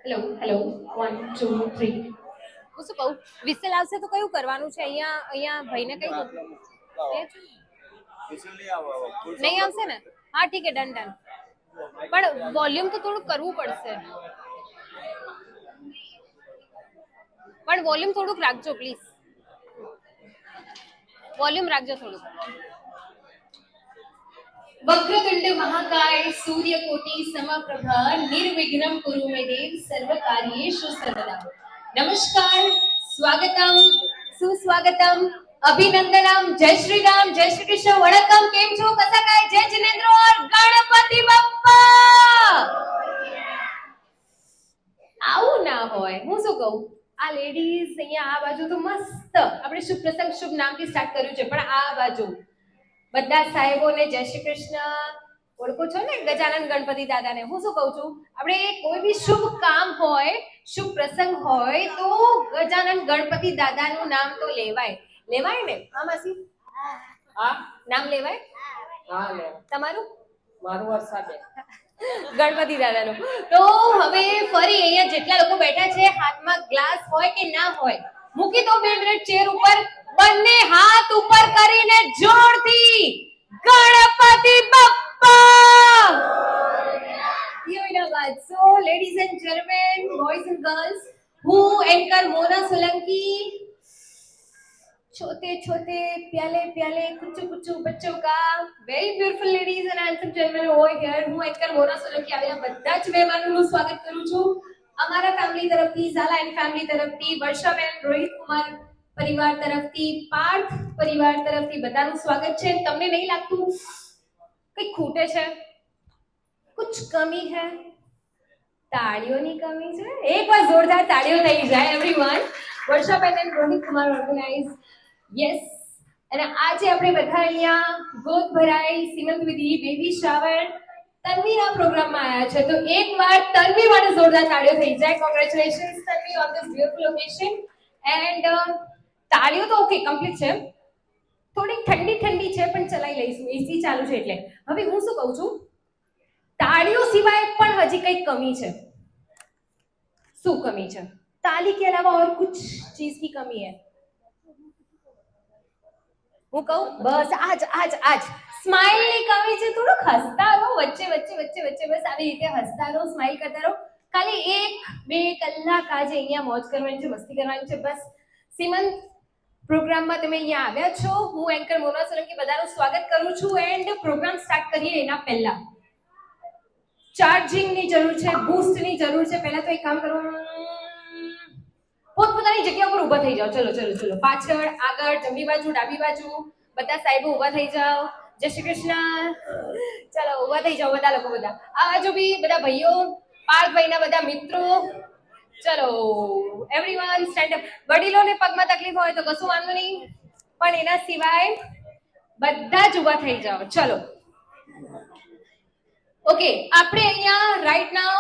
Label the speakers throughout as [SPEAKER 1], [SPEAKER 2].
[SPEAKER 1] Hello hello 1 2 3
[SPEAKER 2] હું શું કહું વિસલ આવશે તો કયું કરવાનું છે અહીંયા ભાઈને કઈ દઉં નહીં આવશે ને હા ઠીક છે ડન ડન પણ વોલ્યુમ તો થોડું કરવું પડશે પણ વોલ્યુમ થોડુંક રાખજો પ્લીઝ વોલ્યુમ રાખજો થોડુંક
[SPEAKER 1] વક્રતુંડ મહાકાય સૂર્યકોટી સમપ્રભા નિર્વિઘ્નમ કુરુ મે દેવ સર્વ કાર્યેષુ સર્વદા. નમસ્કાર, સ્વાગતમ, સુસ્વાગતમ, અભિનંદનમ, જય શ્રી રામ, જય શ્રી કૃષ્ણ, વણકમ. કેમ છો? કસા કાય? જય જિનેન્દ્ર ઓર ગણપતિ બપ્પા. આવું ના હોય. હું શું કહું, આ લેડીઝ અહીંયા આ બાજુ તો મસ્ત આપણે શુભ પ્રસંગ શુભ નામથી સ્ટાર્ટ કર્યું છે, પણ આ બાજુ બધા સાહેબોને જય શ્રી કૃષ્ણ. ઓળખો છો ને ગજાનન ગણપતિ દાદાને? હું શું કહું છું, આપણે કોઈ બી શુભ કામ હોય, શુભ પ્રસંગ હોય તો ગજાનન ગણપતિ દાદાનું નામ તો લેવાય ને? હા માસી, હા નામ લેવાય. હા લે. તમારું? મારું વર્ષાબેન. ગણપતિ દાદાનું. તો હવે ફરી અહીંયા જેટલા લોકો બેઠા છે, હાથમાં ગ્લાસ હોય કે ના હોય, મૂકી દો 2 મિનિટ ચેર ઉપર, બંને હાથ ઉપર કરીને જોરથી Ganpati Bappa. So ladies and gentlemen, boys and girls, હું એન્કર મોના સોલંકી, छोटे छोटे प्याले प्याले कुछ कुछ बच्चों का very beautiful ladies and handsome gentlemen over here, હું એન્કર મોના સોલંકી આવેલા બધા જ મહેમાનોનું સ્વાગત કરું છું. અમારા ફેમિલી તરફથી, ઝાલા એન્ડ ફેમિલી તરફથી, વર્ષાબેન, રોહિત કુમાર પરિવાર તરફથી, પાર્થ પરિવાર તરફથી બધાનું સ્વાગત છે. તમને નહીં લાગતું કંઈક ખૂટે છે? कुछ कमी है? તાળીઓની કમી છે? એકવાર જોરદાર તાળીઓ થઈ જાય everyone. Varshaben and Rohit Kumar organize. Yes. અને આજે આપણે બધા અહીંયા ગોદ ભરાઈ, સીમંત વિધિ, બેબી શાવર, તન્વીના પ્રોગ્રામમાં આવ્યા છે. તો એકવાર તન્વી માટે જોરદાર તાળીઓ થઈ જાય. Congratulations Tanvi on this beautiful occasion. And તાળીઓ તો ઓકે કમ્પ્લીટ છે, થોડીક ઠંડી ઠંડી છે પણ ચલાવી લઈશું, એસી ચાલુ છે એટલે. હવે હું શું કહું છું, તાળીઓ સિવાય પણ હજી કઈ કમી છે. શું કમી છે? ताली के अलावा और कुछ चीज की कमी है? હું કહું બસ આજ સ્માઈલ ની કમી છે. થોડુંક હસતા રહો વચ્ચે વચ્ચે વચ્ચે વચ્ચે, બસ આવી રીતે હસતા રહો, સ્માઈલ કરતા રહો. ખાલી 1-2 કલાક આજે અહીંયા મોજ કરવાની છે, મસ્તી કરવાની છે બસ. સીમંત પ્રોગ્રામમાં તમે અહીંયા આવ્યા છો. હું એન્કર મોના સોલંકી બધાનું સ્વાગત કરું છું. એન્ડ પ્રોગ્રામ સ્ટાર્ટ કરીએ એના પહેલા ચાર્જિંગ ની જરૂર છે, બૂસ્ટ ની જરૂર છે. પહેલા તો એક કામ કરો, પોતપોતાની જગ્યા પર ઊભા થઈ જાઓ. ચલો ચલો ચલો, પાછળ, આગળ, જમણી બાજુ, ડાબી બાજુ, બધા સાહેબો ઊભા થઈ જાઓ. જય શ્રી કૃષ્ણ. ચલો ઊભા થઈ જાઓ બધા લોકો, બધા આ બાજુ બી બધા ભાઈઓ, પાર્થભાઈના બધા મિત્રો. ચલો એવરીવન સ્ટેન્ડ અપ. વડીલોને પગમાં તકલીફ હોય તો કશું વાંધો નહીં, પણ એના સિવાય બધા જ ઊભા થઈ જાઓ. ચલો ઓકે. આપણે અહીંયા રાઈટ નાઉ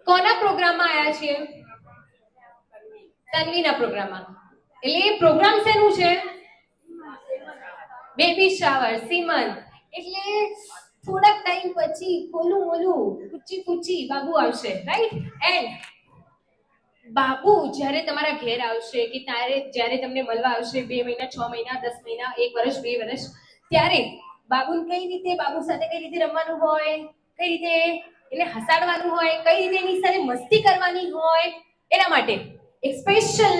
[SPEAKER 1] કોના પ્રોગ્રામમાં આવ્યા છીએ? તન્વીના પ્રોગ્રામમાં. એટલે પ્રોગ્રામ શેનું છે? બેબી શાવર, સીમંત. એટલે થોડાક ટાઈમ પછી ખોલું મોલું કુચી કુચી બાબુ આવશે, રાઈટ? એન્ડ બાબુ જ્યારે તમારા ઘેર આવશે કે જ્યારે તમને મળવા આવશે, 2 મહિના, 6 મહિના, 10 મહિના, 1 વર્ષ, 2 વર્ષ, ત્યારે બાબુને કઈ રીતે, બાબુ સાથે કઈ રીતે રમવાનું હોય, કઈ રીતે એને હસાડવાનું હોય, કઈ રીતે એની સાથે મસ્તી કરવાની હોય, એના માટે એક સ્પેશિયલ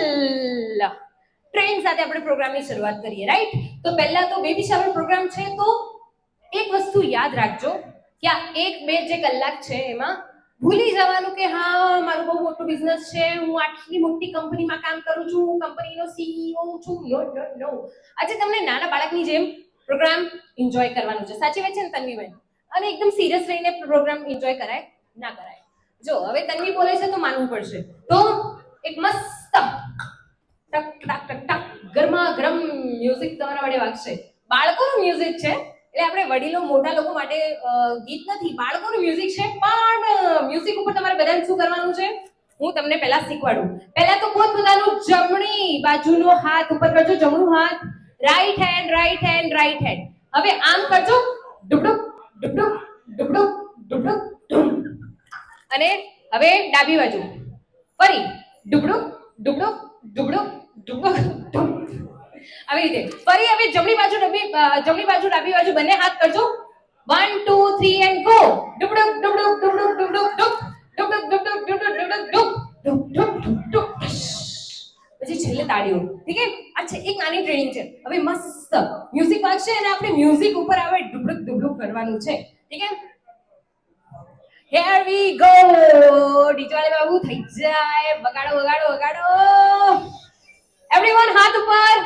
[SPEAKER 1] ટ્રેન સાથે આપણે પ્રોગ્રામની શરૂઆત કરીએ, રાઈટ? તો પહેલા તો બેબી શાવર પ્રોગ્રામ છે, તો એક વસ્તુ યાદ રાખજો કે આ 1-2 જે કલાક છે એમાં ભૂલી જવાનું કે હા મારું બહુ મોટું બિઝનેસ છે, હું આટલી મોટી કંપનીમાં કામ કરું છું, હું કંપનીનો સીઈઓ છું. નો. આજે તમને નાના બાળકની જેમ પ્રોગ્રામ એન્જોય કરવાનું છે. સાચી વાત છે ને તન્વીબેન? અને એકદમ સિરિયસ રહીને પ્રોગ્રામ એન્જોય કરાય ના કરાય? જો હવે તન્વી બોલે છે તો માનવું પડશે. તો એક મસ્ત ટક ટક ટક ટક ગરમા ગરમ મ્યુઝિક તમારા માટે વાગશે. બાળકોનું મ્યુઝિક છે, એટલે આપણે વડીલો મોટા લોકો માટે ગીત નથી, બાળકોનું મ્યુઝિક છે. પણ મ્યુઝિક ઉપર તમારે બધાને શું કરવાનું છે હું તમને પહેલા શીખવાડું. પહેલા તો પોતપોતાનું જમણી બાજુનો હાથ ઉપર કરજો, જમણું હાથ, right hand, right hand, right hand. હવે આમ કરજો, ડુબડુક ડુબડુક ડુબડુક ડુબડુક ડુમ. અને હવે ડાબી બાજુ ફરી ડુબડુક ડુબડુક ડુબડુક ડુબડુક આવી રીતે ફરી હવે જમણી બાજુ ડાબી બાજુ બંને હાથ કરજો 1 2 3 એન્ડ ગો ડુબડુક ડુબડુક ડુબડુક ડુબડુક ડુક ડુબડુક ડુબડુક ડુબડુક ડુબડુક ડુક ડુક ડુક ડુક ડુક પછી છેલ્લે તાળીઓ ઠીક છે આ છે એક નાની ટ્રેનિંગ છે હવે મસ્ત મ્યુઝિક વાગશે અને આપણે મ્યુઝિક ઉપર આવે ડુબડુક ડુબડુક કરવાનું છે ઠીક છે Here we go ડીજે વાલે બાબુ થઈ જાય વગાડો વગાડો વગાડો everyone હાથ ઉપર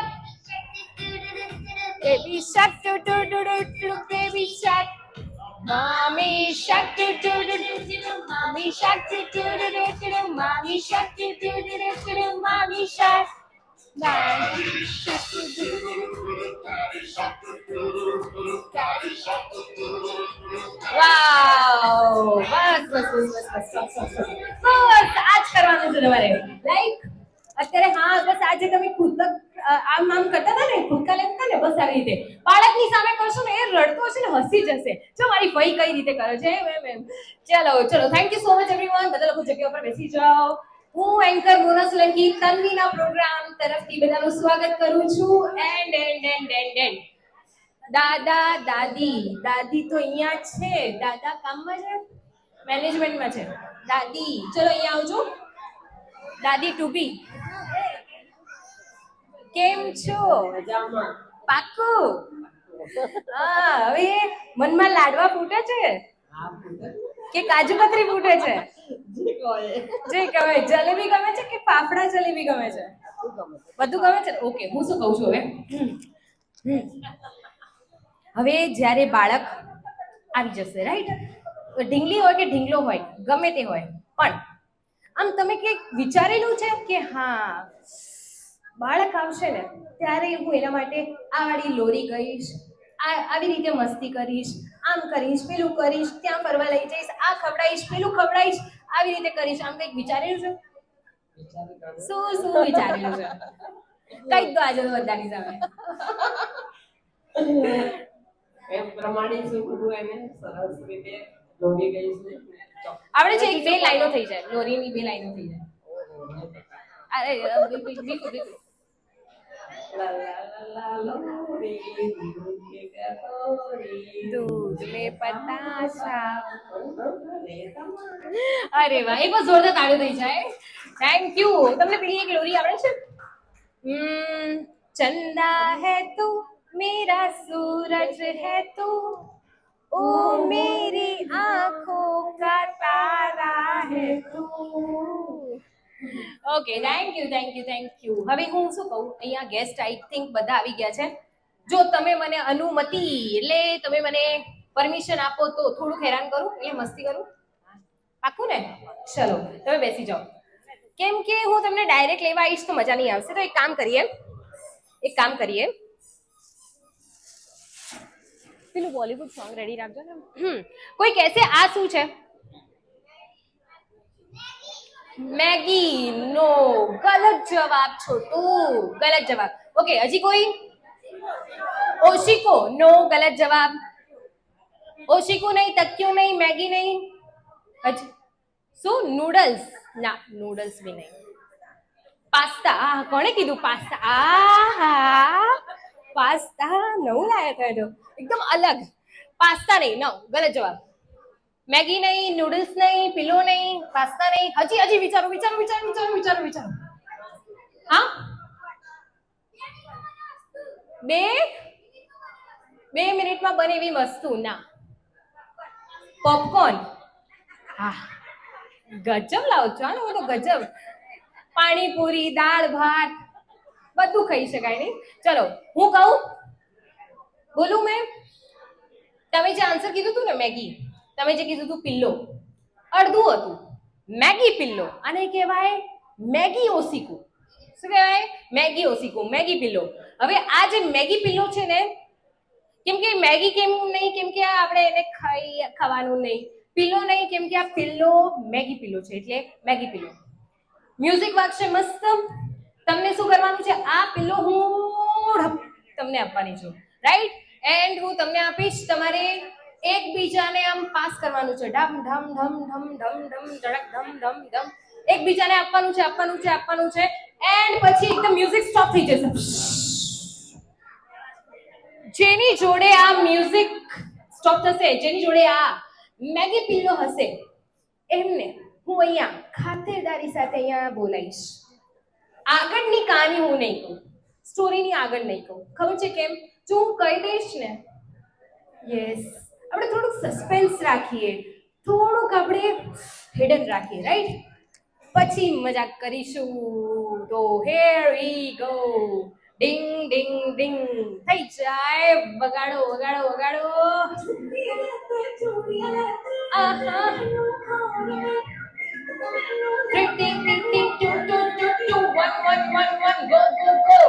[SPEAKER 1] baby shark do do do do baby shark mommy shark do do do do mommy shark do do do do mommy shark do do do do mommy shark daddy shark do do wow બસ આજ કરવાનું છે તમારે like અત્યારે હા બસ આજે તમે ખુદ આમ કરતા હતા ને ખુદકા લેતા ને બસ આવી રીતે બાળકની સામે કરશો ને એ રડતો હશે ને હસી જશે જો મારી ફઈ કઈ રીતે કરે છે મેમ ચલો thank you so much everyone બધા લોકો જગ્યા ઉપર બેસી જાઓ હું એન્કર મોના સોલંકી તન્વીના પ્રોગ્રામ તરફથી બધાનું સ્વાગત કરું છું એન્ડ દાદા દાદી તો અહીંયા છે દાદા કામમાં છે મેનેજમેન્ટમાં છે દાદી ચલો અહીંયા આવજો દાદી ટુબી કેમ છો પાકું હા હવે મનમાં લાડવા ફૂટે છે કે કાજુ કતરી ફૂટે છે જે ગમે જલેબી ગમે છે કે ફાફડા જલેબી ગમે છે બધું ગમે છે ઓકે હું શું કહું છું હવે જ્યારે બાળક આવી જશે રાઈટ ઢીંગલી હોય કે ઢીંગલો હોય ગમે તે હોય પણ આમ તમે કંઈક વિચારેલું છે કે હા બાળક આવશે ને ત્યારે હું એના માટે આ વાળી લોરી ગઈશ આવી રીતે મસ્તી કરીશ આમ કરીશ પેલું કરીશ ત્યાં ફરવા લઈ જઈશ આ ખવડાવીશ પેલું ખવડાવીશ આવી રીતે કરીશ આમ કંઈક વિચારેલું છે શું વિચારેલું છે કઈ દો આજે બધાની સામે
[SPEAKER 3] એમ પ્રમાણે શું કરું એને સરસ રીતે દોડી ગઈ છે
[SPEAKER 1] આપણે છે એક બે લાઈનો થઈ જાય લોરીની બે લાઈનો થઈ જાય અરે બિલકુલ
[SPEAKER 3] લા લા લા લોરી
[SPEAKER 1] दूध में पताशा અરે વાહ એક વાર જોરદાર તાળીઓ થઈ જાય થેન્ક યુ તમને પેલી એક લોરી આવડે છે ચંદા હે તું मेरा सूरज है तू ओ मेरी आंखों का तारा है तू ઓકે થેન્ક યુ હવે હું શું કહું અહીંયા ગેસ્ટ આઈ થિંક બધા આવી ગયા છે જો તમે મને અનુમતિ એટલે તમે મને પરમિશન આપો તો થોડું હેરાન કરું એટલે મસ્તી કરું પાકું ને ચલો તમે બેસી જાઓ કેમ કે હું તમને ડાયરેક્ટ લેવા આવીશ તો મજા નહીં આવશે તો એક કામ કરીએ પેલું બોલીવુડ સોંગ રેડી રાખજો ને કોઈ કહેશે આ શું છે मैगी नो गलत जवाब छोटू गलत जवाब ओके हजी कोई ओशिको नो गलत जवाब ओशिको नहीं तक्यू नहीं मैगी नहीं हजी सो नूडल्स ना नूडल्स भी नहीं पास्ता कोने कीधु पास्ता पास्ता नવું લાયા था तो एकदम अलग पास्ता नहीं नो गलत जवाब मैगी नहीं नूडल्स नहीं पिलो नहीं पास्ता नहीं हजी विचारो हाँ બે મિનિટમાં બને એવી વસ્તુ ના પોપકોર્ન હા ગજબ લાવો છો ને હું તો ગજબ પાણીપુરી દાળ ભાત બધું ખાઈ શકાય નહીં ચલો હું કહું બોલું મેં તમે જે આન્સર કીધું હતું ને મેગી તમે જે કીધું હતું પિલ્લો અડધું હતું મેગી પિલ્લો અને કહેવાય મેગી ઓસીકુ શું કહેવાય મેગી ઓસીકુ મેગી પિલ્લો હવે આ જે મેગી પિલ્લો છે ને કેમ કે મેગી કેમ નહીં કેમ કે આપણે એને ખાવાનું નહીં પિલ્લો નહીં કેમ કે આ પિલ્લો મેગી પિલ્લો છે એટલે મેગી પિલ્લો મ્યુઝિક વાગશે મસ્ત તમને શું કરવાનું છે આ પિલ્લો હું તમને આપવાની છું રાઈટ એન્ડ હું તમને આપીશ તમારે એકબીજાને આમ પાસ કરવાનું છે. ઢમ ઢમ ઢમ ઢમ ઢમ ઢમ ધડક ધમ ઢમ ઢમ એકબીજાને આપવાનું છે આપવાનું છે આપવાનું છે એન્ડ પછી એકદમ મ્યુઝિક સ્ટોપ થઈ જશે. જેની જોડે આ મ્યુઝિક સ્ટોપ થશે, જેની જોડે આ મેગી પિલ્લો હશે એમને હું અહીંયા ખાતરદારી સાથે અહીંયા બોલાવીશ. આગળની કહાની હું નહીં કહું, સ્ટોરીની આગળ નહીં કહું. ખબર છે કેમ? જો હું કહી દઈશ ને, યસ, આપણે થોડુંક સસ્પેન્સ રાખીએ, થોડુંક આપણે હિડન રાખીએ, રાઈટ? પછી મજાક કરીશું. તો હેર વી ગો. ડિંગ ડિંગ ડિંગ થઈ જાય. વગાડો વગાડો વગાડો. આહા. ટિંગ ટિંગ ટિંગ ટિંગ two two two two 1 1 1 1 go go go.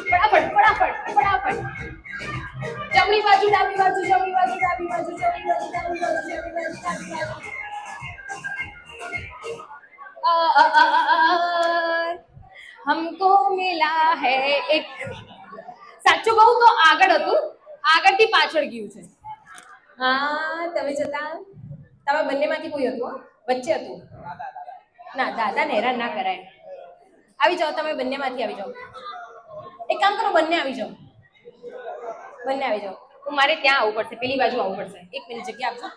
[SPEAKER 1] ફટાફટ ફટાફટ ફટાફટ. જમણી બાજુ ડાબી બાજુ જમણી બાજુ ડાબી બાજુ જમણી બાજુ ડાબી બાજુ જમણી બાજુ ડાબી બાજુ. हमको मिला है एक. સાચું કહું તો આગળ હતું, આગળથી પાછળ ગયું છે. હા, તમે જતા તમે બંનેમાંથી કોઈ હતું? વચ્ચે હતું. ના, દાદાને હેરાન ના કરાય. આવી જાઓ, તમે બંનેમાંથી આવી જાઓ. એક કામ કરો, બંને આવી જાઓ, બંને આવી જાઓ. મારે ત્યાં આવવું પડશે, પેલી બાજુ આવવું પડશે. 1 મિનિટ જગ્યા આપજો.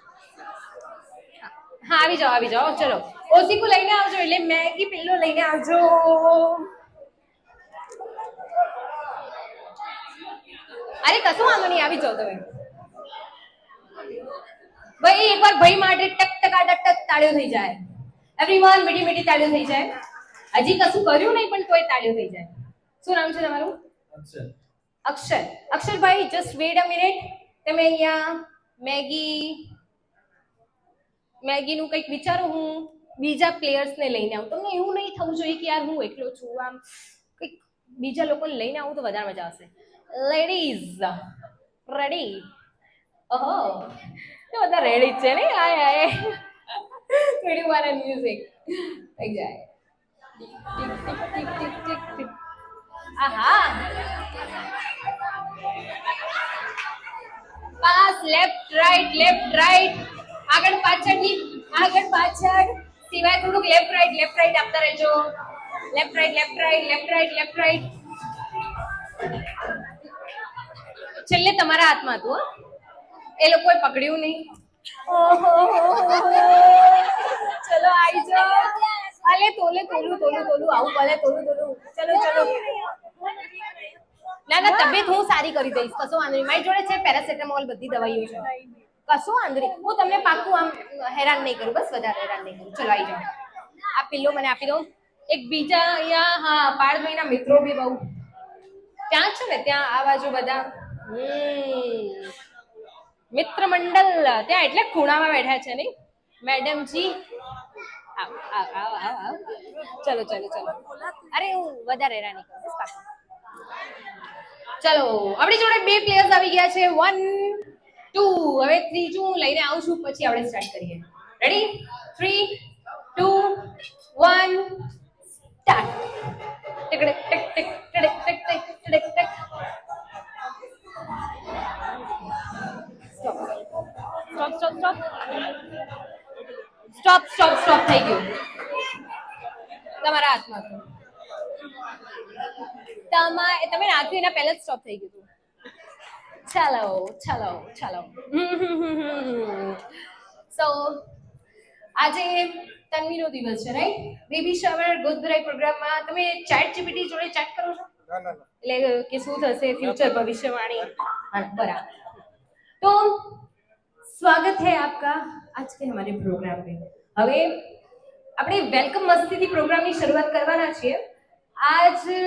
[SPEAKER 1] હા, આવી જાઓ આવી જાઓ. ચલો, ઓસીકુ લઈને આવજો, એટલે મેગી પિલ્લો લઈને આવજો. અરે કશું વાંધો નહીં, આવી જાઓ તમે. ભાઈ એકવાર ભાઈ માટે ટક ટકા ટક તાળીઓ થઈ જાય. એવરીવન મીઠી મીઠી તાળીઓ થઈ જાય. હજી કશું કર્યું નહીં પણ તોય તાળીઓ થઈ જાય. શું નામ છે તમારું? અક્ષર. અક્ષર. અક્ષરભાઈ જસ્ટ વેટ અ મિનિટ. તમે અહીંયા મેગીનું કંઈક વિચારો, હું બીજા પ્લેયર્સને લઈને આવું. તમને એવું નહીં થવું જોઈએ કે યાર હું એકલો છું. આમ કંઈક બીજા લોકોને લઈને આવું તો વધારે મજા આવશે. Ladies ready? ઓહો, તો બધા રેડી જ છે ને. હાય હાય, થોડી વાર મ્યુઝિક થઈ જાય. ટીક ટીક ટીક ટીક ટીક ટીક. આહા. Pass, left right. આગળ પાછળની આગળ પાછળ સિવાય થોડુંક લેફ્ટ રાઈટ આપતા રહેજો. Left right. છેલ્લે તમારા હાથમાં હતું. એ લોકોએ પકડ્યું નહીં. ઓહો, ચલો આવી જાઓ. અલે તોલું આવું ભલે તોલું. ચલો. ના, તબિયત હું સારી કરી દઈશ, કશો વાંધો નહીં. મારી જોડે છે પેરાસેટામોલ, બધી દવાઈઓ છે, કશું વાંધો નહીં. હું તમને પાક્કું આમ હેરાન નહીં કરું, બસ વધારે હેરાન નહીં કરું. ચલો આવી જાઓ. આ પિલ્લો મને આપી દો. એક બીજા અહીંયા, હા, પાળભાઈના મિત્રો બી બહુ ત્યાં છે ને, ત્યાં આ બાજુ બધા મિત્ર મંડળ ત્યાં એટલે ખૂણામાં બેઠા છે નહીં મેડમજી? આવ. ચલો. અરે હું વધારે હેરાન નહીં કરું, બસ પાક્કું. ચલો, આપણી જોડે 2 પ્લેયર્સ આવી ગયા છે. 1 2. હવે ત્રીજું લઈને આવું છું, પછી આપણે સ્ટાર્ટ કરીએ. Ready? 3 2 1 start. Tick tick tick tick tick tick tick tick. Stop થઈ ગયું. તમારા હાથમાં હતું. તમે નાખ્યું એના પહેલા જ સ્ટોપ થઈ ગયું. ચાલો. સો આજે તન્વીનો દિવસ છે, રાઈટ? બેબી શાવર ગોદભરાઈ પ્રોગ્રામમાં તમે ચેટ જીપીટી જોડે ચેટ કરો છો? ના. એટલે કે શું થશે, ફ્યુચર ભવિષ્યવાણી. हाँ, बराबर. तो स्वागत है आपका आज के हमारे प्रोग्राम में. હવે આપણે વેલકમ મસ્તીથી પ્રોગ્રામની શરૂઆત કરવાના છીએ. આજે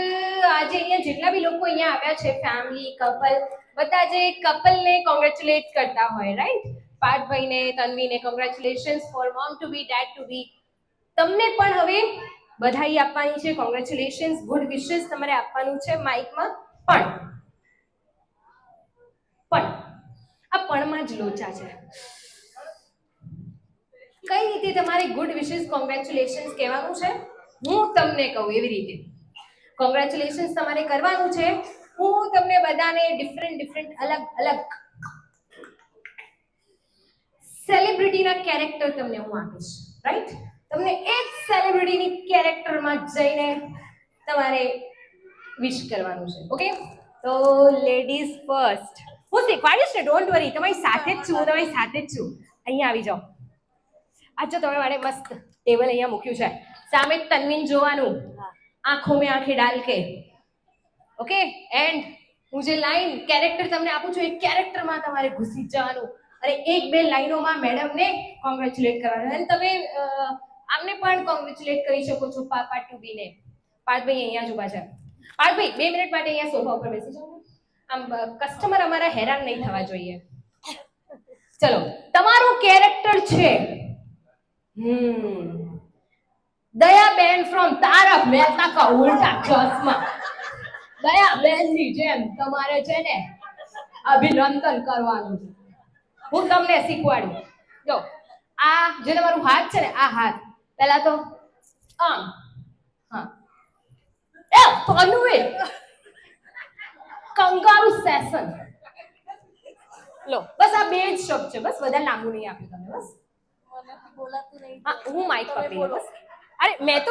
[SPEAKER 1] અહીંયા જેટલા બી લોકો અહીંયા આવ્યા છે, ફેમિલી, કપલ, બધા જે કપલને કોંગ્રેચ્યુલેટ કરતા હોય, રાઈટ? પાર્થભાઈને, તન્વીને congratulations for mom to be, dad to be. તમને પણ હવે બધાઈ આપવાની છે, કોંગ્રેચ્યુલેશન્સ, ગુડ વિશેસ તમારે આપવાનું છે માઇકમાં. પણ આ પણમાં જ લોચા છે. કઈ રીતે તમારે ગુડ વિશેસ, કોંગ્રેચ્યુલેશન્સ કહેવાનું છે? હું તમને કહું એવી રીતે. કોંગ્રેચ્યુલેશન્સ તમારે કરવાનું છે હું તમને બધાને ડિફરન્ટ અલગ અલગ સેલિબ્રિટીના કેરેક્ટર તમને હું આપીશ, રાઈટ? તમને એક સેલિબ્રિટીની કેરેક્ટરમાં જઈને તમારે વિશ કરવાનું છે, ઓકે? તો લેડીઝ ફર્સ્ટ. હું શીખવાડીશ ને, ડોન્ટ વરી, તમારી સાથે જ છું, અહીંયા આવી જાઓ. આ જો તમે મારે મસ્ત ટેબલ અહીંયા મૂક્યું છે, સામે તન્વીન જોવાનું, આંખો મેં આંખે ડાલ કે, ઓકે? એન્ડ હું જે લાઈન કેરેક્ટર તમને આપું છું એ કેરેક્ટરમાં તમારે ઘૂસી જવાનું અને એક બે લાઈનોમાં મેડમને કોંગ્રેચ્યુલેટ કરવાનું. અને તમે આમને પણ કોંગ્રેચ્યુલેટ કરી શકો છો પાર્ટ ટુ બી ને. પાર્થભાઈ અહીંયા જ ઊભા છે. પાર્થભાઈ 2 મિનિટ માટે અહીંયા સોફા ઉપર બેસી જાઓ. આમ કસ્ટમર અમારા હેરાન નહીં થવા જોઈએ. ચલો, તમારું કેરેક્ટર છે દયાબેન ફ્રોમ તારક મહેતા કા ઉલ્ટા ચશ્મા. દયાબેન ની જેમ તમારે છે ને અભિનંદન કરવાનું છે. હું તમને શીખવાડું. જો આ જે તમારું હાથ છે ને, આ હાથ પહેલા તો આમ, હા, એ તન્વી કંગારૂ સેશન લો. બસ આ બે જ શબ્દ છે, બસ વધારે લાંબુ નહીં આપ્યું તમને. બસ હા, હું માઇક પકડી લઉં. બસ. અરે મેં તો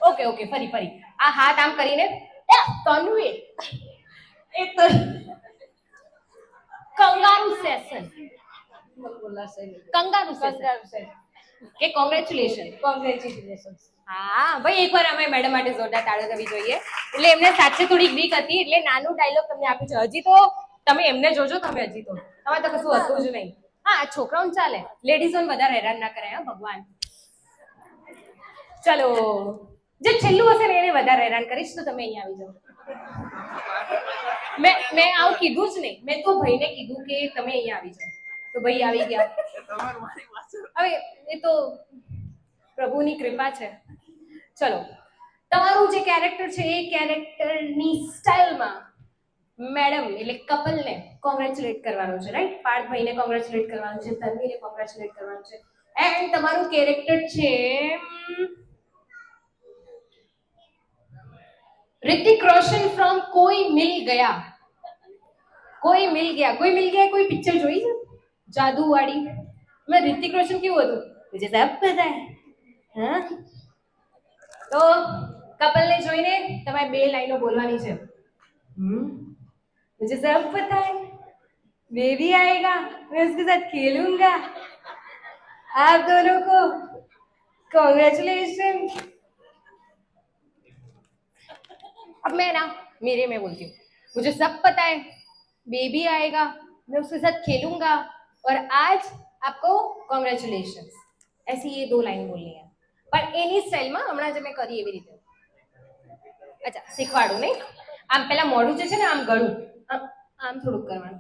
[SPEAKER 1] ઓકે ફરી આ હાથ આમ કરીને એ તન્વી એ તો કંગારૂ સેશન કે કોંગ્રેચ્યુલેશન. હા ભાઈ, એકવાર અમે મેડમ માટે જોરદાર તાળીઓ થવી જોઈએ. એટલે એમને સાચે થોડીક વીક હતી એટલે નાનું ડાયલોગ તમને આપ્યું છે. હજી તો તમે એમને જોજો, તમે હજી તો તમારે તો કશું હતું જ નહીં. હા, છોકરાઓને ચાલે, લેડીઝોને વધારે હેરાન ના કરે. હા ભગવાન. ચલો, જે છેલ્લું હશે ને એને વધારે હેરાન કરીશ, તો તમે અહીંયા આવી જાઓ. મેં આવું કીધું જ નહીં, મેં તો ભાઈને કીધું કે તમે અહીંયા આવી જાઓ, તો ભાઈ આવી ગયા. હવે એ તો પ્રભુની કૃપા છે. ચલો, તમારું જે કેરેક્ટર છે એ કેરેક્ટરની સ્ટાઇલમાં મેડમ એટલે કપલને કોંગ્રેચ્યુલેટ કરવાનું છે, રાઈટ? પાર્થભાઈને કોંગ્રેચ્યુલેટ કરવાનું છે, તન્વીને કોંગ્રેચ્યુલેટ કરવાનું છે. એન્ડ તમારું કેરેક્ટર છે ऋतिक रोशन फ्रॉम कोई मिल गया. કોઈ મિલ ગયા કોઈ પિક્ચર જોઈ છે જાદુ વાળી? મેં ऋतिक रोशन કેવું હતું મુझे सब पता है. હા, તો કપલને જોઈને તમારે બે લાઈનો બોલવાની છે. मुझे सब पता है, बेबी आएगा, मैं उसके साथ खेलूंगा, आप दोनों को कॉन्ग्रेचुलेशन. अब मैं बोलती हूँ, मुझे सब पता है, बेबी आएगा, मैं उसके साथ खेलूंगा और आज आपको कॉन्ग्रेचुलेशन. ऐसी ये 2 लाइन बोलनी है, पर एनी स्टाइल में हमણાં જે મેં કરી એવી રીતે. અચ્છા, શીખવાડું નહીં. આમ પેલા મોઢું જે છે ને આમ ગળું આમ થોડુંક કરવાનું.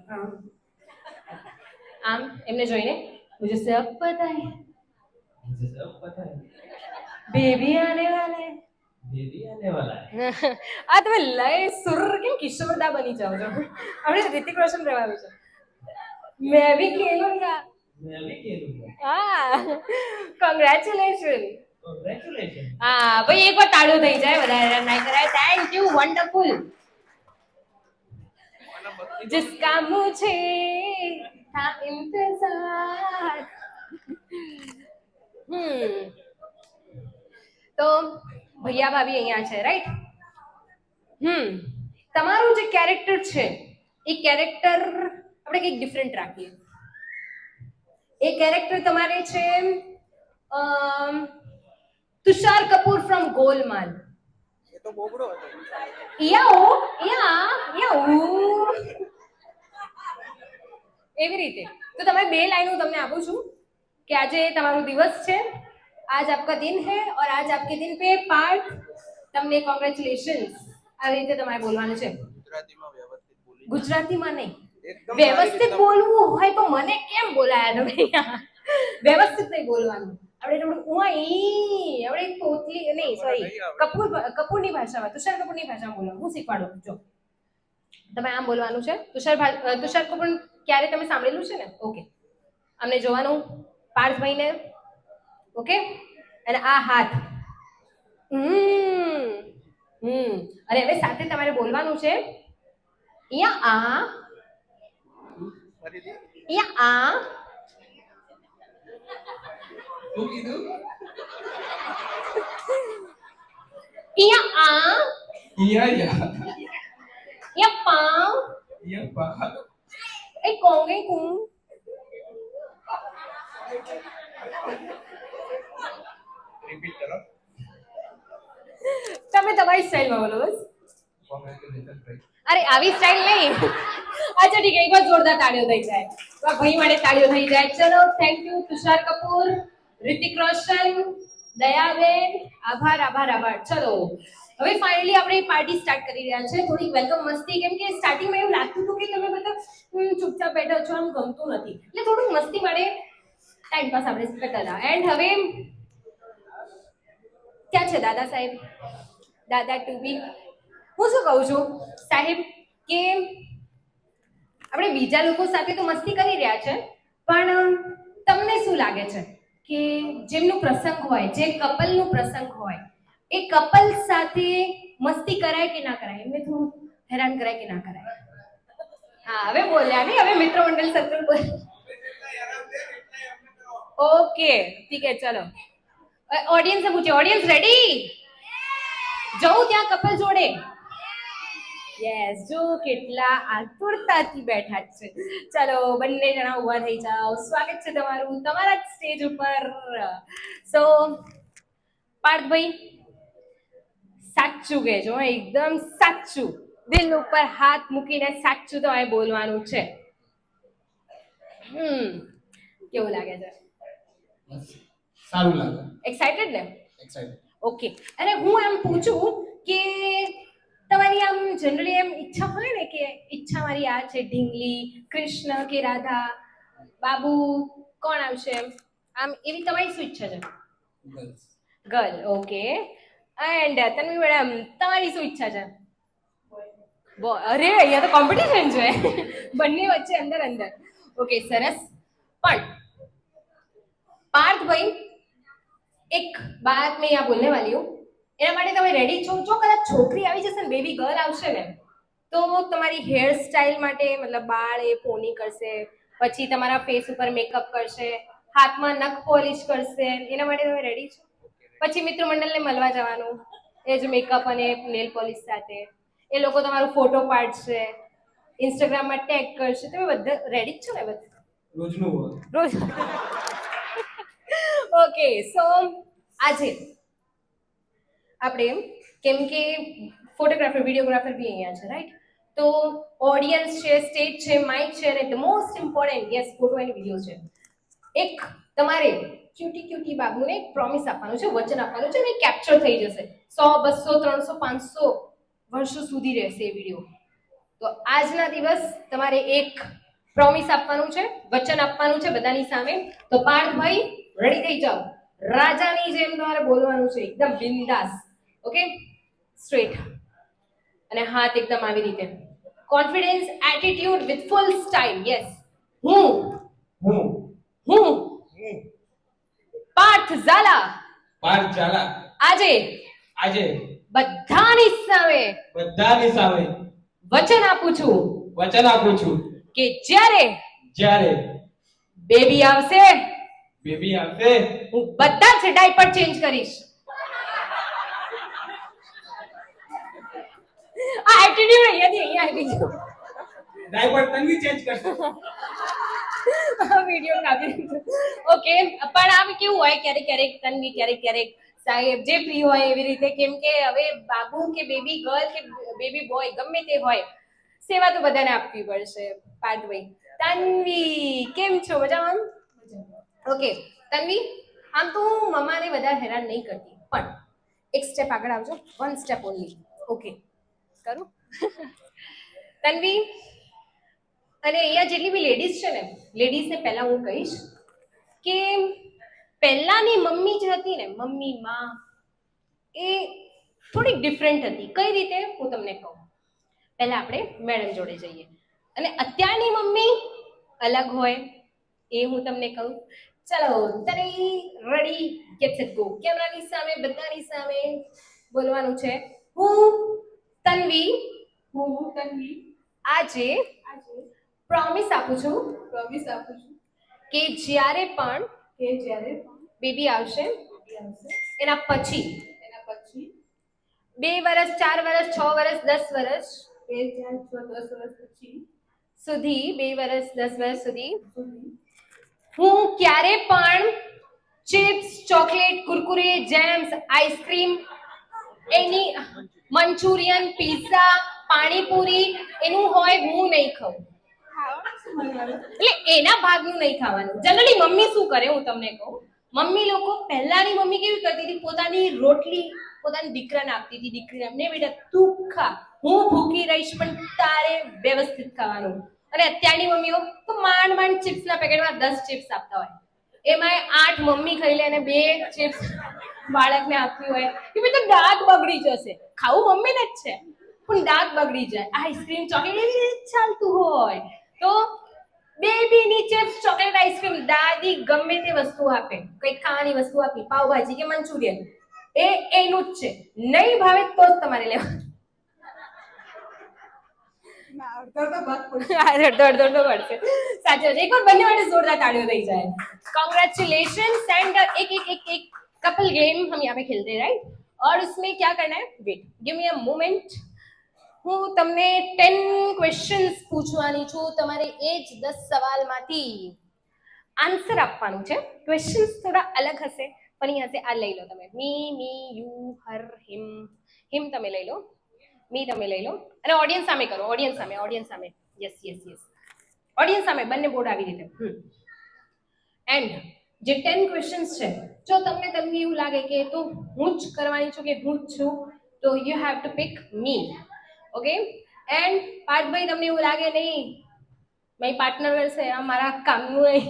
[SPEAKER 1] આમ એમને જોઈને मुझे सब पता है, बेबी आने वाला है. આ તમે લય સુર કેમ કિશોરદા બની જાવ છો? આપણે ऋतिक रोशन રહેવાનું છે. मैं भी खेलूंगा. હા, કોંગ્રેચ્યુલેશન. હા ભાઈ, એકવાર તાળીઓ થઈ જાય, વધારે ના કરાય. Thank you, wonderful. जिसका मुझे था इंतजार. તો ભૈયા ભાભી અહીંયા છે, રાઈટ? તમારું જે કેરેક્ટર છે એ કેરેક્ટર આપણે કંઈક ડિફરન્ટ રાખીએ. એ કેરેક્ટર તમારે છે તુષાર કપૂર ફ્રોમ ગોલમાલ. એ તો બોબડો હતો. એવી રીતે. તો તમે બે લાઈનો તમને આપું છું કે આજે તમારો દિવસ છે, आज आपका दिन है और आज आपके दिन पे पार्ट તમને કોંગ્રેચ્યુલેશન્સ. આવી રીતે તમારે બોલવાનું છે. ગુજરાતીમાં નહીં, વ્યવસ્થિત બોલવું હોય તો મને કેમ બોલાયા તમે? વ્યવસ્થિત નહીં બોલવાનું. આપણે થોડું આપણે તોતલી નહીં, સોરી, કપૂરની ભાષામાં, તુષાર કપૂરની ભાષામાં બોલવાનું. હું શીખવાડું. જો તમે આમ બોલવાનું છે. તુષાર કપૂર ક્યારે તમે સાંભળેલું છે ને? ઓકે, અમને જોવાનું પાર્થભાઈને. ઓકે, અને આ હાથ અને હવે સાથે તમારે બોલવાનું છે અહીંયા આ અહીંયા આ
[SPEAKER 4] શું કીધું?
[SPEAKER 1] અહીંયા આ
[SPEAKER 4] યા
[SPEAKER 1] અહીંયા પાઉં
[SPEAKER 4] પા
[SPEAKER 1] એ કોંગે કું
[SPEAKER 4] રિપીટ કરો.
[SPEAKER 1] તમે તમારી સ્ટાઇલમાં બોલો બસ.
[SPEAKER 4] કોંગ્રેચ્યુલેશન ભાઈ.
[SPEAKER 1] અરે આવી સ્ટાઇલ નહીં. અચ્છા ઠીક છે, એકવાર જોરદાર તાળીઓ થઈ જાય. તો આ ભાઈ માટે તાળીઓ થઈ જાય. ચલો થેન્ક યુ તુષાર કપૂર, રિતિક રોશન, દયાબેન. આભાર આભાર આભાર. ચલો હવે ફાઇનલી આપણે પાર્ટી સ્ટાર્ટ કરી રહ્યા છે. થોડી વેલકમ મસ્તી, કેમ કે સ્ટાર્ટિંગમાં એવું લાગતું હતું કે તમે બધા ચૂપચાપ બેઠા છો, આમ ગમતું નથી, એટલે થોડુંક મસ્તી માટે ટાઈમ પાસ આપણે કરતા હતા. એન્ડ હવે ક્યાં છે દાદા સાહેબ? દાદા ટુબી. હું શું કહું છું સાહેબ કે આપણે બીજા લોકો સાથે તો મસ્તી કરી રહ્યા છે, પણ તમને શું લાગે છે કે જેમનું પ્રસંગ હોય, જે કપલનું પ્રસંગ હોય, એ કપલ સાથે મસ્તી કરાય કે ના કરાય? એમને થોડું હેરાન કરાય કે ના કરાય? હા હવે બોલ્યા નહીં, હવે મિત્ર મંડળ સર્કલ બોલ. ઓકે ઠીક है चलो. ऑडियंस से पूछे, ऑडियंस रेडी? જવું ત્યાં કપલ જોડે. યસ, જો કેટલા આતુરતાથી બેઠા છે. ચલો બંને જણા ઊભા થઈ જાઓ. સ્વાગત છે તમારું તમારા જ સ્ટેજ ઉપર. સો પાર્થભાઈ સાચું કહેજો, એકદમ સાચું, દિલ ઉપર હાથ મૂકીને સાચું તમારે બોલવાનું છે. કેવું લાગે છે?
[SPEAKER 4] સારું લાગે.
[SPEAKER 1] એક્સાઇટેડ ને?
[SPEAKER 4] એક્સાઇટેડ.
[SPEAKER 1] ઓકે. અને હું એમ પૂછું કે તમારી આમ જનરલી એમ ઈચ્છા હોય ને કે ઈચ્છા મારી આ છે, ઢીંગલી, કૃષ્ણ કે રાધા, બાબુ કોણ આવશે, આમ એવી તમારી શું ઈચ્છા છે? Girl. Okay. And Tanvi madam તમારી શું ઈચ્છા છે? અરે અહીંયા તો કોમ્પિટિશન છે બંને વચ્ચે, અંદર અંદર. ઓકે સરસ. પણ पार्थ भाई एक बात मैं यहाँ बोलने वाली हूँ, એના માટે તમે રેડી છો? જો કદાચ છોકરી આવી જશે ને, બેબી ગર્લ આવશે ને, તો તમારી હેર સ્ટાઇલ માટે મતલબ બાળ એ પોની કરશે, પછી તમારા ફેસ ઉપર મેકઅપ કરશે, હાથમાં નખ પોલિશ કરશે, એના માટે તમે રેડી છો? પછી મિત્ર મંડળને મળવા જવાનું એ જ મેકઅપ અને નેલ પોલિશ સાથે, એ લોકો તમારો ફોટો પાડશે, ઇન્સ્ટાગ્રામમાં ટેગ કરશે. તમે બધા રેડી જ છો ને? બધા
[SPEAKER 4] રોજનું
[SPEAKER 1] રોજ. ઓકે. સો આજે આપણે કેમ કે ફોટોગ્રાફર વિડીયોગ્રાફર બી અહીંયા છે, રાઈટ? તો ઓડિયન્સ છે, સ્ટેજ છે, માઇક છે, અને the most important yes photo and video છે. એક તમારે ક્યુટી બાબુને એક પ્રોમિસ આપવાનું છે, વચન આપવાનું છે, અને કેપ્ચર થઈ જશે 100 200 300 500 વર્ષો સુધી રહેશે એ વિડીયો. તો આજના દિવસ તમારે એક પ્રોમિસ આપવાનું છે, વચન આપવાનું છે બધાની સામે. તો પાર્થભાઈ રેડી થઈ જાઓ. રાજાની જેમ તમારે બોલવાનું છે, એકદમ બિંદાસ. ઓકે? સ્ટ્રેટ અને હાથ એકદમ આવી રીતે. Confidence, attitude with full style. Yes. હું પાર્થ ઝાલા આજે બધાની સામે વચન આપું છું કે જ્યારે બેબી આવશે હું બધા જ ડાયપર ચેન્જ કરીશ. આ એટીટ્યુડ અહીંયા આવી ગયો.
[SPEAKER 4] ડાયપર તન્વી ચેન્જ કરશે.
[SPEAKER 1] વિડિયો કાપી દીધો. ઓકે. પણ આમ કેવું હોય, ક્યારેક ક્યારેક તન્વી, ક્યારેક ક્યારેક સાહેબ, જે ફ્રી હોય એવી રીતે, કેમ કે હવે બાબુ કે બેબી ગર્લ કે બેબી બોય ગમે તે હોય, સેવા તો બધાને આપવી પડશે. પાર્થભાઈ. તન્વી કેમ છો? મજામાં? ઓકે. તન્વી, આમ તો હું મમ્માને બધા હેરાન નહીં કરતી, પણ એક સ્ટેપ આગળ આવજો. 1 સ્ટેપ ઓનલી. ઓકે કરું? તન્વી અને અહીંયા જેટલી બી લેડીઝ છે ને, લેડીઝને પહેલા હું કહીશ કે પહેલાની મમ્મી જે હતી ને, મમ્મી માં, એ થોડી ડિફરન્ટ હતી. કઈ રીતે હું તમને કહું. પહેલા આપણે મેડમ જોડે જઈએ, અને અત્યારની મમ્મી અલગ હોય એ હું તમને કહું. ચલો તને રેડી, ગેટ સેટ ગો. કેમેરાની સામે બધાની સામે બોલવાનું છે. હું તન્વી
[SPEAKER 3] હું તન્વી
[SPEAKER 1] આજે
[SPEAKER 3] આજે
[SPEAKER 1] પ્રોમિસ આપું છું
[SPEAKER 3] પ્રોમિસ આપું છું
[SPEAKER 1] કે જ્યારે પણ
[SPEAKER 3] કે જ્યારે
[SPEAKER 1] બેબી આવશે
[SPEAKER 3] baby આવશે
[SPEAKER 1] એના પછી
[SPEAKER 3] એના પછી
[SPEAKER 1] 2 વર્ષ 4 વર્ષ 6 વર્ષ 10 વર્ષ
[SPEAKER 3] 2 4 6 10 વર્ષ પછી
[SPEAKER 1] સુધી 2 વર્ષ 10 વર્ષ સુધી
[SPEAKER 3] સુધી
[SPEAKER 1] હું ક્યારે પણ chips chocolate Kurkure Gems ice cream એની મંચુરિયન પિઝા પાણીપુરી એનું હોય હું નહીં ખાઉં એટલે એના ભાગનું નહીં ખાવાનું જનરલી મમ્મી શું કરે હું તમને કહું મમ્મી લોકો પહેલાની મમ્મી કેવી કરતી હતી પોતાની રોટલી પોતાની દીકરાને આપતી હતી દીકરીને એમને બેટા તું ખા હું ભૂખી રહીશ પણ તારે વ્યવસ્થિત ખાવાનું અને અત્યારની મમ્મીઓ તો માંડ માંડ ચિપ્સના પેકેટમાં 10 ચિપ્સ આપતા હોય એમાંય 8 મમ્મી ખાઈ લે અને 2 ચિપ્સ બાળકને આપવી હોય કે ભાઈ તો દાંત બગડી જશે ખાવું મમ્મીને જ છે પણ દાંત બગડી જાય આઈસ્ક્રીમ ચોકલેટ એવી રીતે ચાલતું હોય તો બેબીની ચિપ્સ ચોકલેટ આઈસ્ક્રીમ દાદી ગમે તે વસ્તુ આપે કંઈક ખાવાની વસ્તુ આપી પાવભાજી કે મંચુરિયન એ એનું જ છે નહીં ભાવે તો જ તમારે લેવાનું
[SPEAKER 3] અડધો ભાગ પડશે
[SPEAKER 1] અડધો પડશે સાચી વાત છે. એકવાર બંને માટે जोरदार तालियों થઈ જાય कांग्रेचुलेशंस एंड एक कपल गेम हम यहाँ पे खेलते हैं राइट और उसमें क्या करना है wait give me a moment હું તમને 10 ક્વેશ્ચન્સ પૂછવાની છું તમારે એ જ 10 સવાલમાંથી આન્સર આપવાનું છે ક્વેશ્ચન્સ થોડા અલગ હશે ફની હશે આ લઈ લો તમે મી યુ હર હિમ હિમ તમે લઈ લો મી તમે લઈ લો અને ઓડિયન્સ સામે કરો ઓડિયન્સ સામે યસ ઓડિયન્સ સામે બંને બોર્ડ આવી રીતે એન્ડ જે 10 ક્વેશ્ચન્સ છે જો તમને એવું લાગે કે તો હું જ કરવાની છું કે હું જ છું તો you have to pick me okay and પાર્થભાઈ તમને એવું લાગે નહીં મારી પાર્ટનર છે આ મારા કામનું નહીં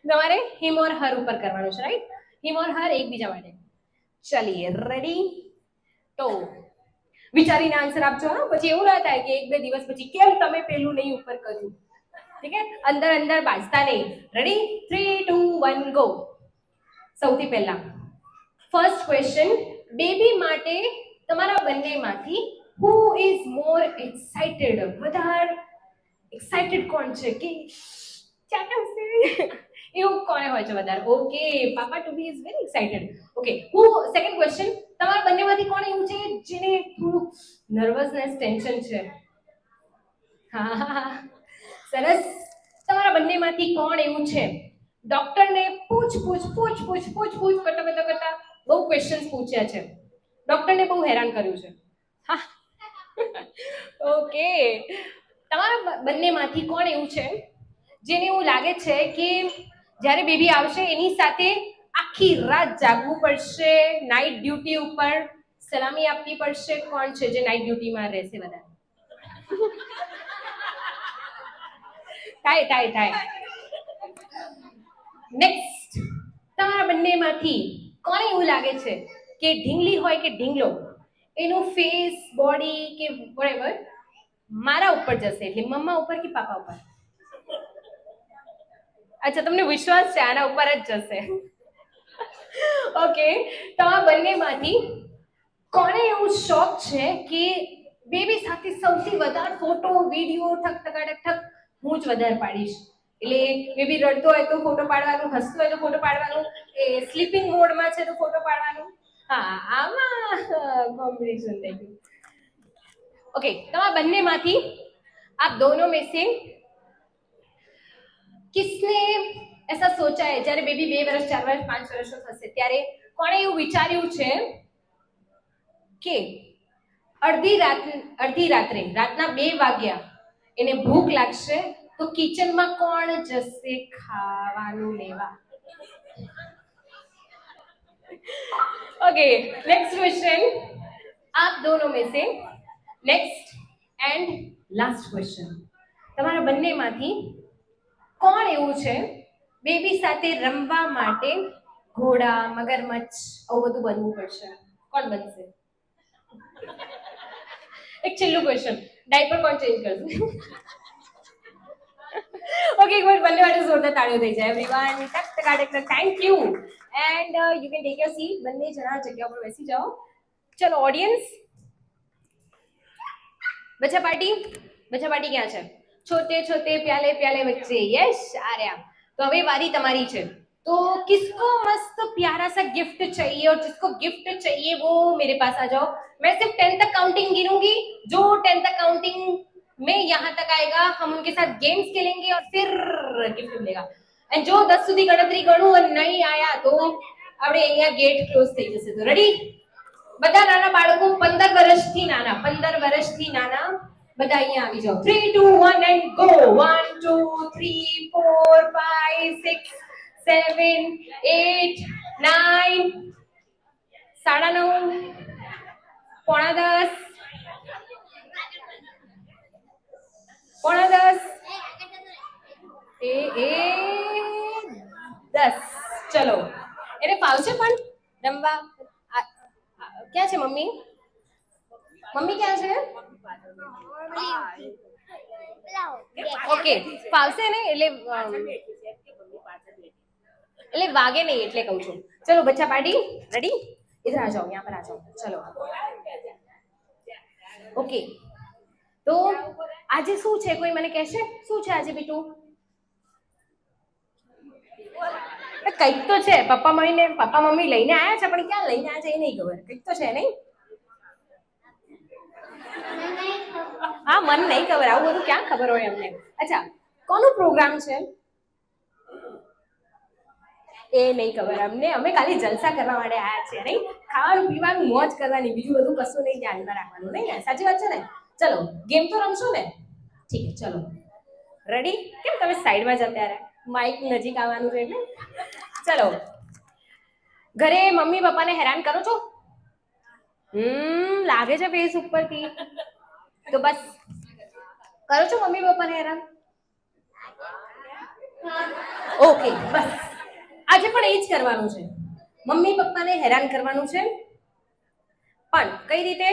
[SPEAKER 1] તમારે હિમ ઓર હર ઉપર કરવાનું છે રાઈટ હિમ ઓર હર એકબીજા માટે ચલીએ રેડી તો વિચારીને આન્સર આપજો હા પછી એવું ના થાય કે 1-2 દિવસ પછી કેમ તમે પેલું નહીં ઉપર કર્યું ઠીક હે અંદર બાજતા નહીં રેડી 3 2 1 ગો સૌથી પહેલા ફર્સ્ટ ક્વેશ્ચન બેબી માટે તમારા બંનેમાંથી who is more excited વધારે એક્સાઇટેડ કોણ છે કે ચાટશે એવું કોને હોય છે વધારે okay papa to be is very excited okay હું સેકન્ડ ક્વેશ્ચન તમારા બંનેમાંથી કોણ એવું છે જેને થોડું નર્વસનેસ ટેન્શન છે હા સરસ તમારા બંનેમાંથી કોણ એવું છે ડોક્ટરને પૂછ કરતા બહુ ક્વેશ્ચન્સ પૂછ્યા છે ડોક્ટરને બહુ હેરાન કર્યું છે હા ઓકે તમારા બંનેમાંથી કોણ એવું છે જેને એવું લાગે છે કે જ્યારે બેબી આવશે એની સાથે આખી રાત જાગવું પડશે નાઇટ ડ્યુટી ઉપર સલામી આપવી પડશે કોણ છે જે નાઇટ ડ્યુટીમાં રહેશે બધા થાય નેક્સ્ટ તમારા બંનેમાંથી કોને એવું લાગે છે કે ઢીંગલી હોય કે ઢીંગલો એનું ફેસ બોડી કે વોટેવર મારા ઉપર જશે એટલે મમ્મા ઉપર કે પાપા ઉપર અચ્છા તમને વિશ્વાસ છે આના ઉપર જ જશે ઓકે તમારા બંનેમાંથી કોને એવું શોખ છે કે બેબી સાથે સૌથી વધારે ફોટો વિડીયો ઠક હું જ વધારે પાડીશ એટલે બેબી રડતો હોય તો ફોટો પાડવાનું હસતો હોય તો ફોટો પાડવાનું એ સ્લીપિંગ મોડમાં છે તો ફોટો પાડવાનું हाँ आमा कॉम्बिनेशन देखिए ओके તમારા બંનેમાંથી आप दोनों में से किसने ऐसा सोचा है જ્યારે બેબી 2 વર્ષ 4 વર્ષ 5 વર્ષનો થશે ત્યારે કોણે એવું વિચાર્યું છે કે અડધી રાત્રે રાતના 2 વાગ્યા એને ભૂખ લાગશે તો કિચનમાં કોણ જશે ખાવાનું લેવા ओके नेक्स्ट क्वेश्चन आप दोनों में से नेक्स्ट एंड लास्ट क्वेश्चन તમારા બંનેમાંથી કોણ એવું છે બેબી સાથે રમવા માટે ઘોડા મગરમચ્છ આવું બધું બનવું પડશે કોણ બનશે એક છેલ્લું ક્વેશ્ચન ડાયપર કોણ ચેન્જ કરશે ઓકે એક વાર બંને માટે જોરદાર તાળીઓ થઈ જાય everyone tuck thank you and you can take your seat બંને જણા જગ્યા પર બેસી જાઓ ચલો ઓડિયન્સ बच्चा पार्टी क्या है छोटे छोटे प्याले प्याले बच्चे यस आ रहा तो अभी बारी तुम्हारी है तो किसको मस्त प्यारा सा गिफ्ट चाहिए और जिसको गिफ्ट चाहिए वो मेरे पास आ जाओ मैं सिर्फ 10 तक काउंटिंग गिनूंगी जो 10 तक काउंटिंग में यहाँ तक आएगा हम उनके साथ गेम्स खेलेंगे और फिर गिफ्ट मिलेगा एंड जो 10 સુધી ગણતરી કરું અને નહીં આયા તો આપણે અહીંયા ગેટ ક્લોઝ થઈ જશે તો રેડી બધા નાના બાળકો 15 વર્ષથી નાના બધા અહીંયા આવી જાઓ 3 2 1 એન્ડ ગો 1 2 3 4 5 6 7 8 9 9:30 10:15 10:15 એ 10 ચલો એને ફાવશે પણ રમવા ક્યાં છે મમ્મી ક્યાં છે ઓકે ફાવશે ને એટલે વાગે નહીં એટલે કહું છું ચલો બચ્ચા પાર્ટી રેડી इधर आ जाओ यहाँ पर आ जाओ चलो ओके तो आज शू है कोई मैंने कहशे शू है आज बीटू કંઈક તો છે પપ્પા મમ્મી લઈને આયા છે પણ ક્યાં લઈને આયા છે એ નહીં ખબર કંઈક તો છે નહીં હા મને નહીં ખબર આવું બધું ક્યાં ખબર હોય અમને અચ્છા કોનો પ્રોગ્રામ છે એ નહીં ખબર અમને અમે ખાલી જલસા કરવા માટે આયા છે નહીં ખાવાનું પીવાનું મોજ કરવાની બીજું બધું કશું નહીં ધ્યાનમાં રાખવાનું નહીં ને સાચી વાત છે ને ચલો ગેમ તો રમશો ને ઠીક છે ચલો રેડી કેમ તમે સાઈડમાં જતા રહ્યા માઇક નજીક આવવાનું છે એટલે ચલો ઘરે મમ્મી પપ્પાને હેરાન કરો છો લાગે છે ફેસ ઉપરથી તો બસ કરો છો મમ્મી પપ્પાને હેરાન ઓકે બસ આજે પણ એ જ કરવાનું છે મમ્મી પપ્પાને હેરાન કરવાનું છે પણ કઈ રીતે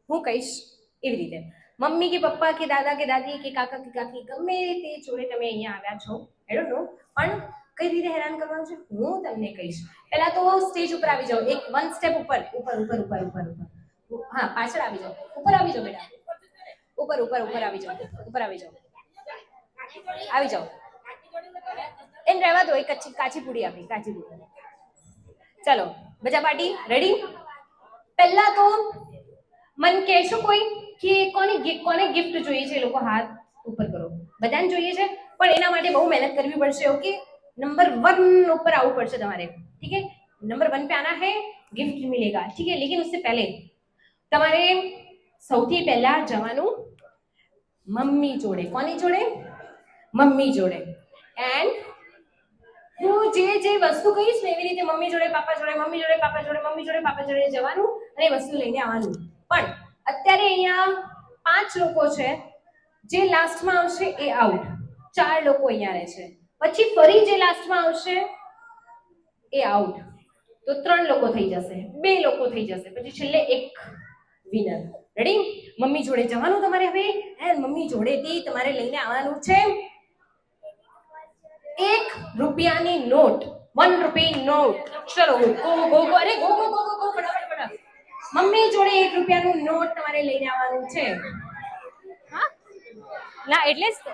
[SPEAKER 1] હું કહીશ એવી રીતે મમ્મી કે પપ્પા કે દાદા કે દાદી કે કાકા કે કાકી ગમે તે જોડે તમે અહીંયા આવ્યા છો આઈ ડોન્ટ નો પણ કઈ રીતે હેરાન કરવાનું છે હું તમને કહીશ પહેલા તો સ્ટેજ ઉપર આવી જાઓ એક વન સ્ટેપ ઉપર હા પાછળ આવી જાઓ ઉપર આવી જાઓ બેટા ઉપર આવી જાઓ એને રહેવા દો એક કાચી પૂડી આપી કાચી પૂડી ચલો બચા પાર્ટી રેડી પહેલા તો મન કહેશો કોઈ કે કોને ગિફ્ટ જોઈએ છે લોકો હાથ ઉપર કરો બધાને જોઈએ છે પણ એના માટે બહુ મહેનત કરવી પડશે ઓકે नंबर 1 ऊपर आना पड़े तुम्हारे ठीक है नंबर 1 पे आना है गिफ्ट मिलेगा ठीक है लेकिन उससे पहले तुम्हारे સૌથી પહેલા જવાનું મમ્મી જોડે કોની જોડે મમ્મી જોડે એન્ડ હું જે વસ્તુ કહીશ ને એવી રીતે મમ્મી જોડે પાપા જોડે મમ્મી જોડે પાપા જોડે મમ્મી જોડે પાપા જોડે જવાનું અને વસ્તુ લઈને આવવાનું પણ અત્યારે અહીંયા 5 લોકો છે જે લાસ્ટમાં આવશે એ આઉટ 4 લોકો અહીંયા રહે છે પછી ફરી જે લાસ્ટમાં આવશે એ આઉટ તો 3 લોકો થઈ જશે 2 લોકો થઈ જશે પછી છેલ્લે એક વિનર રેડી મમ્મી જોડે જવાનું તમારે હવે એન્ડ મમ્મી જોડેથી તમારે લઈને આવવાનું છે 1 રૂપિયાની નોટ 1 રૂપિયા નોટ ચલો ગો અરે ગો ફટાફટ મમ્મી જોડે 1 રૂપિયાનું નોટ તમારે લઈને આવવાનું છે
[SPEAKER 2] હા ના એટલે જ તો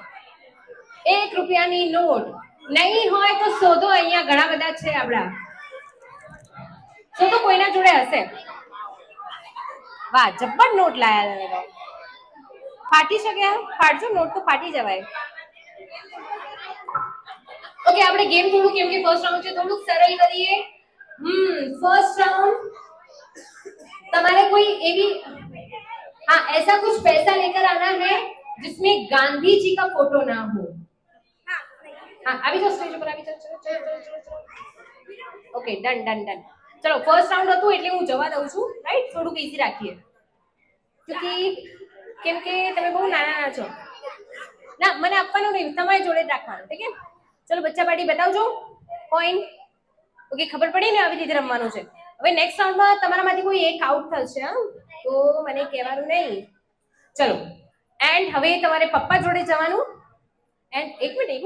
[SPEAKER 1] 1 રૂપિયાની નોટ નહીં હોય તો શોધો અહીંયા ઘણા બધા છે આપડા શોધો કોઈના જોડે હશે વાહ જબ્બર નોટ લાયા તમે તો ફાટી શકે ફાટજો નોટ તો ફાટી જવાય ઓકે આપણે ગેમ થોડું કેમ કે ફર્સ્ટ રાઉન્ડ છે થોડું સરળ કરીએ फर्स्ट राउंड तुम्हारे कोई एवी हाँ ऐसा कुछ पैसा लेकर आना है जिसमें गांधी जी का फोटो ना हो हाँ अभी तो स्टेज पर अभी चलो ओके डन चलो फर्स्ट राउंड હતું એટલે હું જવા દઉં છું રાઈટ થોડું ઈઝી રાખીએ क्योंकि કેમ કે તમે બહુ નાના છો ના મને આપવાનું નહીં તમારે જોડે જ રાખવાનું ઠીક है चलो बच्चा पार्टी बतावજો કોઈન ઓકે ખબર પડી ને આવી રીતે રમવાનું છે હવે નેક્સ્ટ રાઉન્ડમાં તમારામાંથી કોઈ એક આઉટ થશે તો મને કહેવાનું નહીં ચલો એન્ડ હવે તમારે પપ્પા જોડે જવાનું એન્ડ એક મિનિટ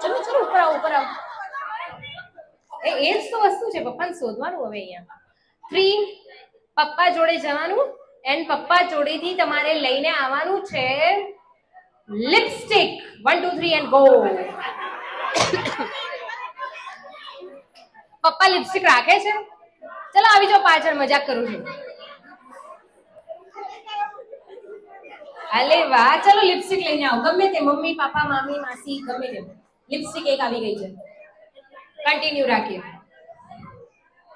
[SPEAKER 1] ચલો ઉપર આવો એ જ તો વસ્તુ છે પપ્પાને શોધવાનું હવે અહીંયા 3 પપ્પા જોડે જવાનું એન્ડ પપ્પા જોડેથી તમારે લઈને આવવાનું છે લિપસ્ટિક 1 2 3 એન્ડ ગો. પપ્પા લિપસ્ટિક રાખે છે? ચલો આવી જાઓ પાછળ, મજાક કરું છું. અલે વાહ, ચલો લિપસ્ટિક લઈને આવો ગમે તે, મમ્મી પાપા મામી માસી ગમે તે. લિપસ્ટિક એક આવી ગઈ છે. કન્ટિન્યુ રાખીએ.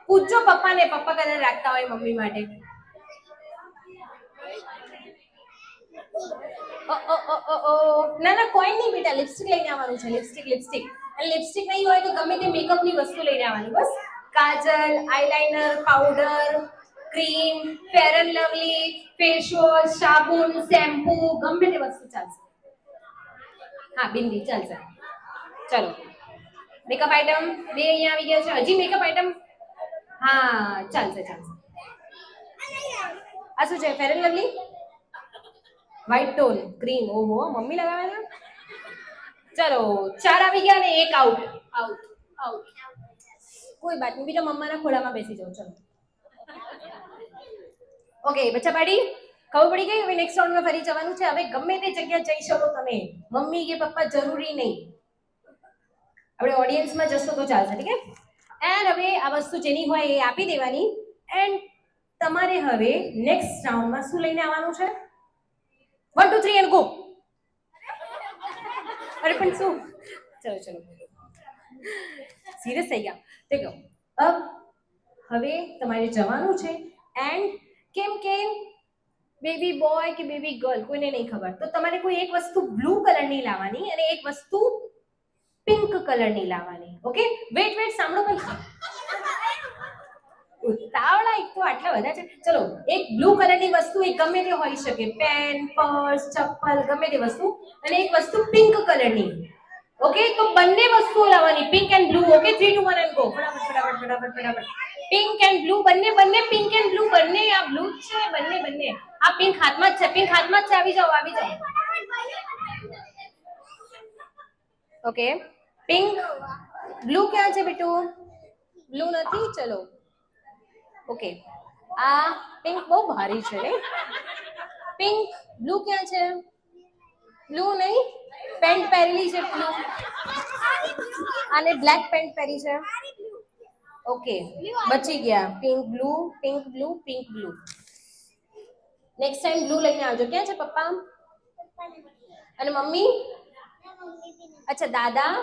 [SPEAKER 1] પૂછજો પપ્પાને, પપ્પા કદાચ રાખતા હોય મમ્મી માટે. ના ના કોઈ નહીં બેટા, લિપસ્ટિક લઈને આવવાનું છે. લિપસ્ટિક અને લિપસ્ટિક નહીં હોય તો ગમે તે મેકઅપની વસ્તુ લઈને આવવાની. બસ kajal, eyeliner, powder, cream, Fair and Lovely, face wash, સાબુન, શેમ્પૂ ગમે તે વસ્તુ ચાલશે. હા બિંદી ચાલશે. ચલો મેકઅપ આઇટમ બે અહીંયા આવી ગયા છે. હજી મેકઅપ આઇટમ હા ચાલશે. આ શું છે? Fair and Lovely white tone cream. ઓહો મમ્મી લગાવે છે. ચલો 4 આવી ગયા ને એક આઉટ. કોઈ બાત નહીં બેટા, મમ્માના ખોળામાં બેસી જાઓ. ચલો ઓકે બચ્ચા પાડી ખબર પડી ગઈ. હવે નેક્સ્ટ રાઉન્ડમાં ફરી જવાનું છે. હવે ગમે તે જગ્યા જઈ શકો તમે, મમ્મી કે પપ્પા જરૂરી નહીં. આપણે ઓડિયન્સમાં જશો તો ચાલશે, ઠીક છે? એન્ડ હવે આ વસ્તુ જેની હોય એ આપી દેવાની. એન્ડ તમારે હવે નેક્સ્ટ રાઉન્ડમાં શું લઈને આવવાનું છે? 1 2 3 એન્ડ ગો. અરે પણ શું? ચલો સિરિયસ થઈ ગયા. દેખો હવે તમારે જવાનું છે. એન્ડ કેમ બેબી બોય કે બેબી ગર્લ કોઈને નહીં ખબર, તો તમારે કોઈ એક વસ્તુ બ્લુ કલરની લાવવાની અને એક વસ્તુ પિંક કલરની લાવવાની. ઓકે વેટ સાંભળો પહેલા. ઉતાવળા એક તો આટલા બધા છે. ચલો એક બ્લુ કલરની વસ્તુ એક ગમે તે હોઈ શકે, પેન, પર્સ, ચપ્પલ ગમે તે વસ્તુ, અને એક વસ્તુ પિંક કલરની. ઓકે તો બંને વસ્તુઓ લાવવાની, pink and blue. Okay 3 2 1 and go. ફટાફટ. પિંક એન્ડ બ્લુ બંને પિંક એન્ડ બ્લુ બંને. આ બ્લુ છે બંને. આ પિંક હાથમાં જ છે. આવી જાઓ. ઓકે પિંક બ્લુ ક્યાં છે બેટુ? બ્લુ નથી. ચલો ઓકે આ પિંક બહુ ભારી છે ને. પિંક બ્લુ ક્યાં છે? બ્લુ નહીં, પેન્ટ પહેરેલી છે બ્લુ, અને બ્લેક પેન્ટ પહેરી છે. ઓકે બચી ગયા. Pink blue. Next time blue લઈને આવજો. ક્યાં છે પપ્પા અને મમ્મી? અચ્છા દાદા